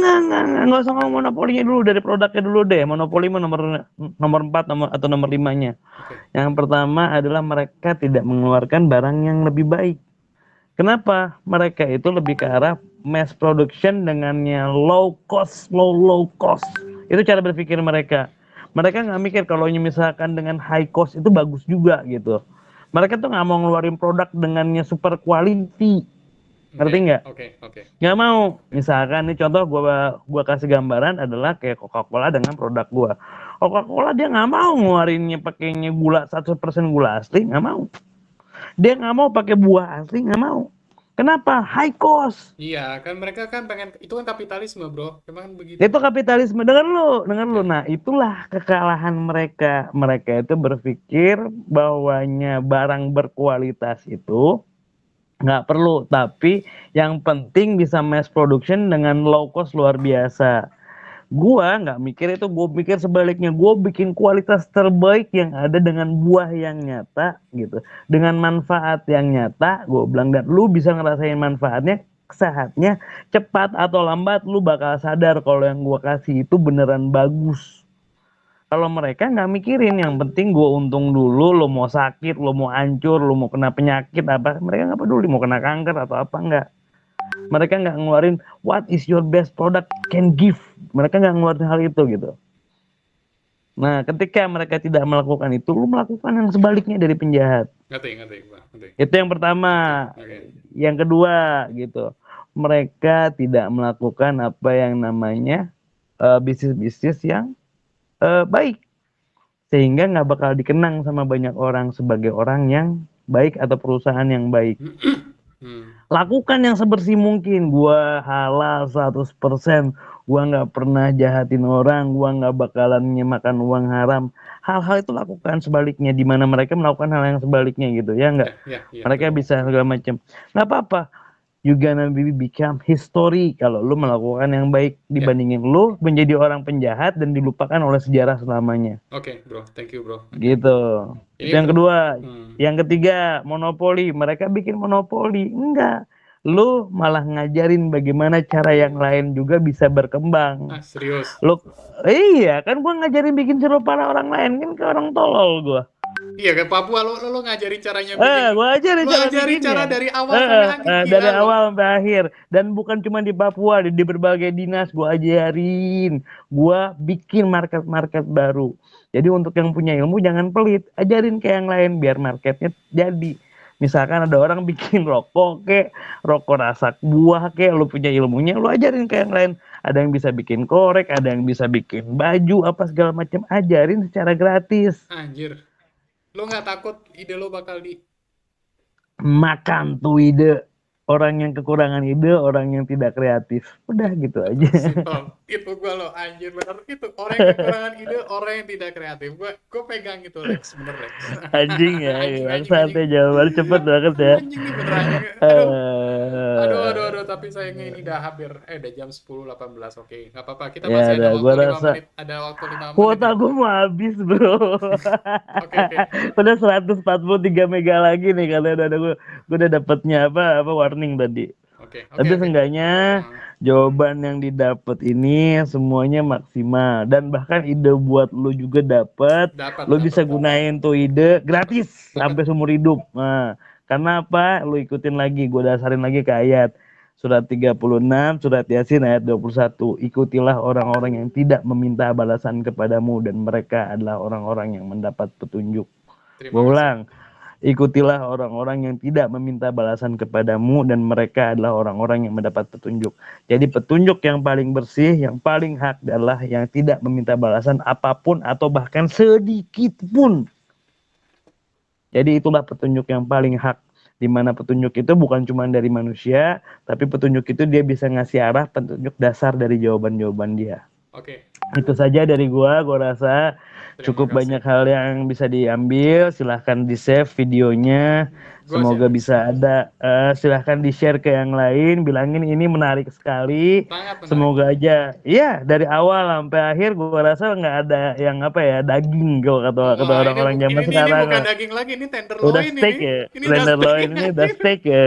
usah ngomong monopolinya dulu, dari produknya dulu deh. Monopoli mah nomor nomor 4 atau nomor 5-nya. Oke. Yang pertama adalah mereka tidak mengeluarkan barang yang lebih baik. Kenapa? Mereka itu lebih ke arah mass production dengannya low cost. Itu cara berpikir mereka. Mereka nggak mikir kalau misalkan dengan high cost itu bagus juga gitu. Mereka tuh nggak mau ngeluarin produk dengannya super quality. Ngerti nggak? Oke. Nggak mau. Misalkan nih contoh gua kasih gambaran adalah kayak Coca-Cola dengan produk gua. Coca-Cola dia nggak mau ngeluarinnya pakainya gula 100% gula asli, nggak mau. Dia nggak mau pakai buah asli, nggak mau. Kenapa? High cost. Iya, kan mereka kan pengen, itu kan kapitalisme, bro. Emang kan begitu. Itu kapitalisme. Dengar lu. Ya. Nah, itulah kekalahan mereka. Mereka itu berpikir bahwanya barang berkualitas itu nggak perlu, tapi yang penting bisa mass production dengan low cost luar biasa. Gua nggak mikir itu, gue mikir sebaliknya. Gue bikin kualitas terbaik yang ada dengan buah yang nyata gitu, dengan manfaat yang nyata. Gue bilang, dan lu bisa ngerasain manfaatnya saatnya, cepat atau lambat lu bakal sadar kalau yang gue kasih itu beneran bagus. Kalau mereka nggak mikirin, yang penting gue untung dulu. Lo mau sakit, lo mau hancur, lo mau kena penyakit apa, mereka nggak peduli. Mau kena kanker atau apa, nggak. Mereka nggak ngeluarin what is your best product can give. Mereka nggak ngeluarin hal itu gitu. Nah, ketika mereka tidak melakukan itu, lu melakukan yang sebaliknya dari penjahat. Ngerti, Pak. Ngerti. Itu yang pertama. Oke. Yang kedua gitu, mereka tidak melakukan apa yang namanya bisnis-bisnis yang baik, sehingga nggak bakal dikenang sama banyak orang sebagai orang yang baik atau perusahaan yang baik. Lakukan yang sebersih mungkin. Gua halal 100%. Gua nggak pernah jahatin orang. Gua nggak bakalan makan uang haram. Hal-hal itu lakukan sebaliknya, di mana mereka melakukan hal yang sebaliknya gitu ya nggak. Ya, Mereka betul. bisa segala macam. Nggak apa-apa. You gonna become history kalau lu melakukan yang baik dibandingin lu menjadi orang penjahat dan dilupakan oleh sejarah selamanya. Oke, bro. Thank you, bro. Oke. Gitu. Ini Itu yang kedua. Hmm. Yang ketiga, monopoli. Mereka bikin monopoli. Enggak. Lu malah ngajarin bagaimana cara yang lain juga bisa berkembang. Serius. Lu iya, kan gua ngajarin bikin serupa orang lain, kan ke orang tolol gua. Iya, kayak Papua lo ngajarin caranya bikin. Gua ajarin Lo cara ajarin bikinnya. cara dari awal sampai akhir. Gila Dari lo. awal sampai akhir, dan bukan cuma di Papua, di berbagai dinas gua ajarin. Gua bikin market baru. Jadi untuk yang punya ilmu jangan pelit, ajarin ke yang lain biar marketnya jadi. Misalkan ada orang bikin rokok rokok rasa buah lu punya ilmunya, lu ajarin ke yang lain. Ada yang bisa bikin korek, ada yang bisa bikin baju, apa segala macam, ajarin secara gratis. Anjir. Lo nggak takut ide lo bakal Makan tuh ide. Orang yang kekurangan ide, orang yang tidak kreatif. Udah gitu aja. Simpel. Itu gua lo, anjir bener itu. Orang yang kekurangan ide, orang yang tidak kreatif. Gua pegang itu, Lex. Bener, Lex. Anjing ya, Anjing. santai jawaban cepet banget ya. Anjing nih bener anjing. Aduh. Tapi sayangnya ini udah hampir, udah jam 10.18. Oke, nggak apa-apa. Kita Ya, masih ada gua waktu 5 rasa menit. Ada waktu 5 menit. kuota gue mau habis, bro. Oke. Udah 143 mega lagi nih, kalau gue udah dapetnya apa warning tadi. Oke. Tapi seenggaknya jawaban yang didapat ini semuanya maksimal, dan bahkan ide buat lu juga dapat. Lu bisa gunain tuh ide gratis sampai seumur hidup. Nah, karena apa? Lu ikutin lagi, gue dasarin lagi ke ayat surat 36, surat Yasin ayat 21. Ikutilah orang-orang yang tidak meminta balasan kepadamu dan mereka adalah orang-orang yang mendapat petunjuk. Gue ulang. Ikutilah orang-orang yang tidak meminta balasan kepadamu dan mereka adalah orang-orang yang mendapat petunjuk. Jadi petunjuk yang paling bersih, yang paling hak adalah yang tidak meminta balasan apapun atau bahkan sedikit pun. Jadi itulah petunjuk yang paling hak, di mana petunjuk itu bukan cuma dari manusia, tapi petunjuk itu dia bisa ngasih arah, petunjuk dasar dari jawaban-jawaban dia. Oke. Itu saja dari gua rasa cukup banyak hal yang bisa diambil. Silahkan di save videonya, semoga bisa ada. Silahkan di share ke yang lain, bilangin ini menarik sekali. Semoga aja ya dari awal sampai akhir gua rasa nggak ada yang daging kata orang-orang zaman sekarang. Ini bukan daging lagi, ini tenderloin. Udah steak ya, tenderloin ini udah steak ya.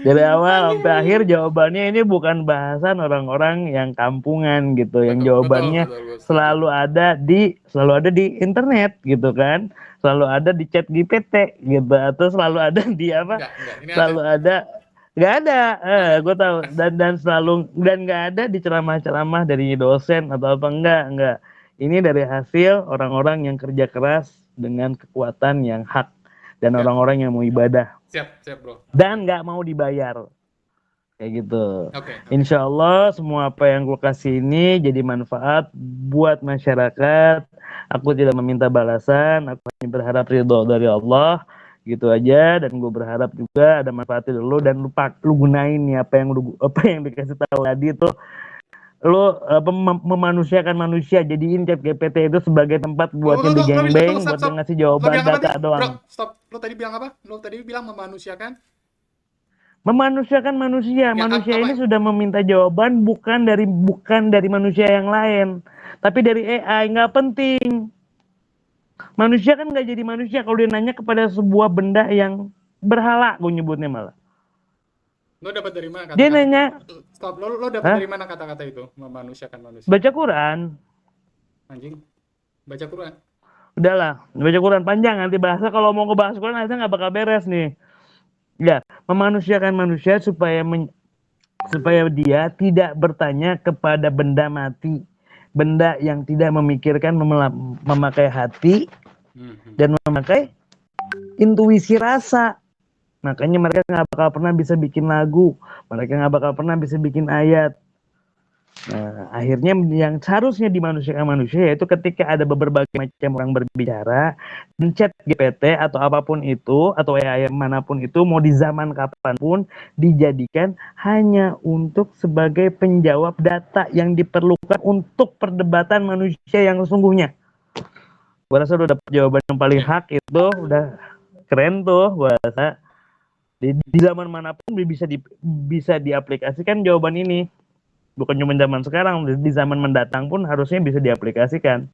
Dari awal sampai akhir jawabannya ini bukan bahasan orang-orang yang kampungan gitu, yang jawabannya selalu ada di internet gitu kan, selalu ada di chat GPT gitu, atau selalu ada di apa? Selalu ada, nggak ada, gue tahu, dan selalu, dan nggak ada di ceramah-ceramah dari dosen atau apa, enggak. Ini dari hasil orang-orang yang kerja keras dengan kekuatan yang hak dan orang-orang yang mau ibadah. Siap bro. Dan nggak mau dibayar. Kayak gitu. Insya Allah semua apa yang gue kasih ini jadi manfaat buat masyarakat. Aku tidak meminta balasan, aku hanya berharap ridho dari Allah. Gitu aja, dan gue berharap juga ada manfaatnya dulu, dan lu gunain nih apa yang dikasih tahu tadi tuh. Lu memanusiakan manusia, jadiin chat GPT itu sebagai tempat buat ngegangbang, buat ngasih jawaban data doang. Stop. Lu tadi bilang apa? Lu tadi bilang memanusiakan manusia. Manusia ini sudah meminta jawaban bukan dari manusia yang lain, tapi dari AI. Nggak penting. Manusia kan nggak jadi manusia kalau dia nanya kepada sebuah benda yang berhala, gue nyebutnya malah. Lo dapat dari mana kata-kata? Dia nanya. Stop. Lo dapat dari mana kata-kata itu? Memanusiakan manusia. Baca Quran. Anjing. Baca Quran. Udahlah, baca Quran panjang nanti bahasa. Kalau mau ngebahas Quran nanti nggak bakal beres nih. Ya, memanusiakan manusia supaya dia tidak bertanya kepada benda mati, benda yang tidak memikirkan, memakai hati dan memakai intuisi rasa. Makanya mereka nggak bakal pernah bisa bikin lagu, mereka nggak bakal pernah bisa bikin ayat. Nah, akhirnya yang seharusnya dimanusiakan manusia yaitu ketika ada berbagai macam orang berbicara, dan chat GPT atau apapun itu, atau AI manapun itu, mau di zaman kapanpun, dijadikan hanya untuk sebagai penjawab data yang diperlukan untuk perdebatan manusia yang sesungguhnya. Gue rasa udah dapet jawaban yang paling hak itu, udah keren tuh, gue rasa. Di zaman manapun bisa diaplikasikan jawaban ini. Bukan cuma zaman sekarang, di zaman mendatang pun harusnya bisa diaplikasikan.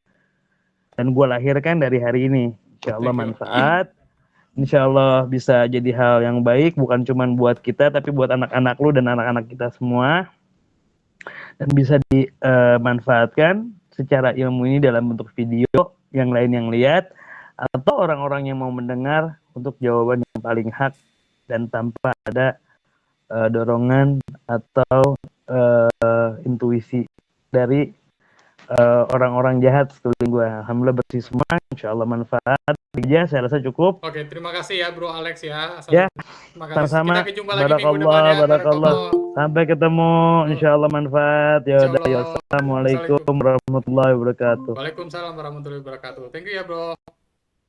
Dan gue lahirkan dari hari ini. Insya Allah manfaat. Insya Allah bisa jadi hal yang baik, bukan cuma buat kita, tapi buat anak-anak lu dan anak-anak kita semua. Dan bisa dimanfaatkan secara ilmu ini dalam bentuk video, yang lain yang lihat, atau orang-orang yang mau mendengar untuk jawaban yang paling hak dan tanpa ada dorongan atau intuisi dari orang-orang jahat sekeliling gue. Alhamdulillah bersih semua, insya Allah manfaat. Ya, saya rasa cukup. Oke, terima kasih ya Bro Alex ya. Ya, Terima kasih. sama-sama. Kita jumpa lagi minggu depan Barakallah, ya. barakallah. Sampai ketemu, insya Allah manfaat. Ya udah, ya. Insyaallah. Assalamualaikum warahmatullahi wabarakatuh. Waalaikumsalam warahmatullahi wabarakatuh. Thank you ya Bro.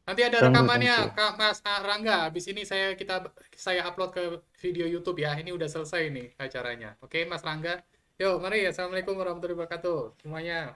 Nanti ada rekamannya Kak Mas Rangga. Habis ini saya upload ke video YouTube ya. Ini udah selesai nih acaranya. Oke Mas Rangga. Yo, mari. Assalamualaikum warahmatullahi wabarakatuh semuanya.